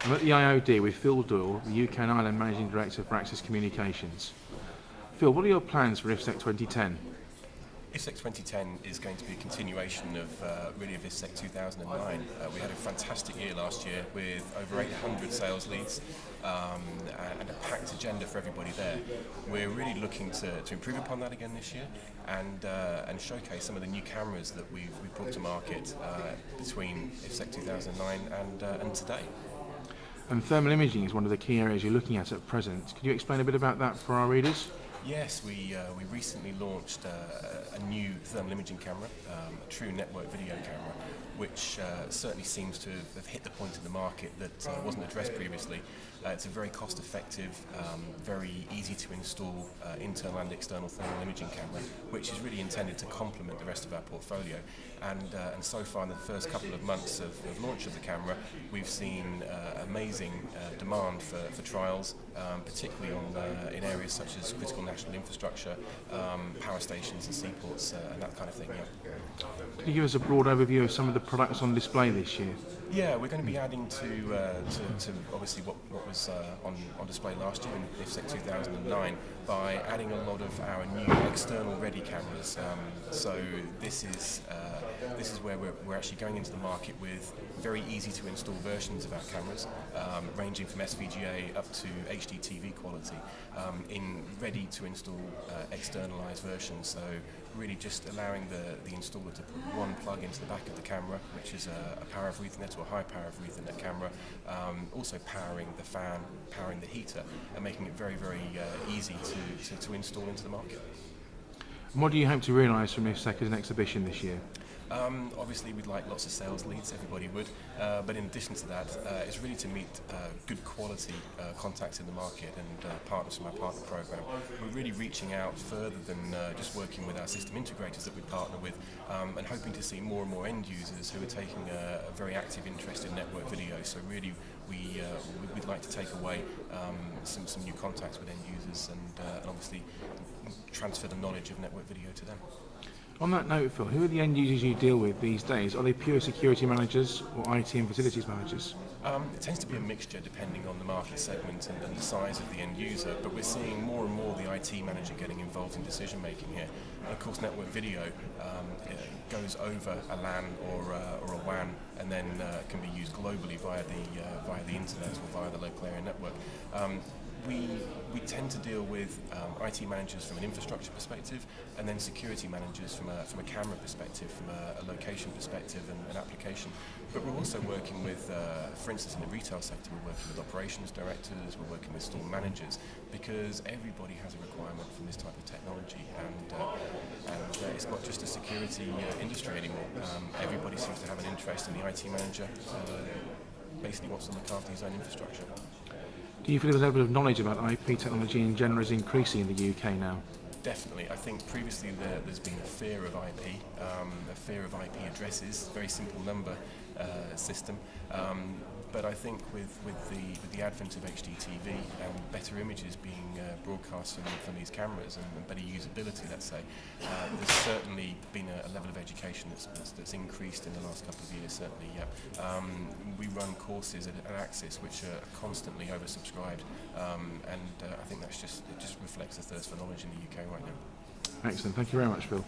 I'm at the IOD with Phil Doyle, the UK and Ireland Managing Director for Access Communications. Phil, what are your plans for IFSEC 2010? IFSEC 2010 is going to be a continuation of IFSEC 2009. We had a fantastic year last year with over 800 sales leads and a packed agenda for everybody there. We're really looking to improve upon that again this year and showcase some of the new cameras that we've brought to market between IFSEC 2009 and today. And thermal imaging is one of the key areas you're looking at present. Could you explain a bit about that for our readers? Yes, we recently launched a new thermal imaging camera, a true network video camera, which certainly seems to have hit the point in the market that wasn't addressed previously. It's a very cost-effective, very easy to install internal and external thermal imaging camera, which is really intended to complement the rest of our portfolio. And so far in the first couple of months of launch of the camera, we've seen amazing demand for trials, particularly in areas such as critical national infrastructure, power stations and seaports and that kind of thing. Yeah. Could you give us a broad overview of some of the products on display this year? Yeah, we're going to be adding to obviously what was on display last year in IFSEC 2009 by adding a lot of our new external ready cameras. So this is where we're actually going into the market with very easy to install versions of our cameras, ranging from SVGA up to HDTV quality, in ready to install externalized versions. So really just allowing the installer to put one plug into the back of the camera, which is a power over Ethernet or a high power over Ethernet camera, also powering the fan, powering the heater, and making it very, very easy to install into the market. And what do you hope to realise from IFSEC as an exhibition this year? Obviously we'd like lots of sales leads, everybody would, but in addition to that, it's really to meet good quality contacts in the market and partners from our partner program. We're really reaching out further than just working with our system integrators that we partner with, and hoping to see more and more end users who are taking a very active interest in network video. So really we'd like to take away some new contacts with end users and obviously transfer the knowledge of network video to them. On that note, Phil, who are the end users you deal with these days? Are they pure security managers or IT and facilities managers? It tends to be a mixture depending on the market segment and the size of the end user, but we're seeing more and more the IT manager getting involved in decision making here. And of course network video goes over a LAN or a WAN and then can be used globally via the internet or via the local area network. We tend to deal with IT managers from an infrastructure perspective, and then security managers from a camera perspective, from a location perspective and an application. But we're also working with, for instance, in the retail sector, we're working with operations directors, we're working with store managers, because everybody has a requirement from this type of technology, and it's not just a security industry anymore. Everybody seems to have an interest in the IT manager. Basically wants to look after his own infrastructure. Do you feel the level of knowledge about IP technology in general is increasing in the UK now? Definitely. I think previously there's been a fear of IP, a fear of IP addresses, very simple number system. But I think with the advent of HDTV and better images being broadcast from these cameras and better usability, let's say, there's certainly been a level of education that's increased in the last couple of years, certainly, yeah. We run courses at Axis which are constantly oversubscribed, and I think it just reflects the thirst for knowledge in the UK right now. Excellent. Thank you very much, Phil.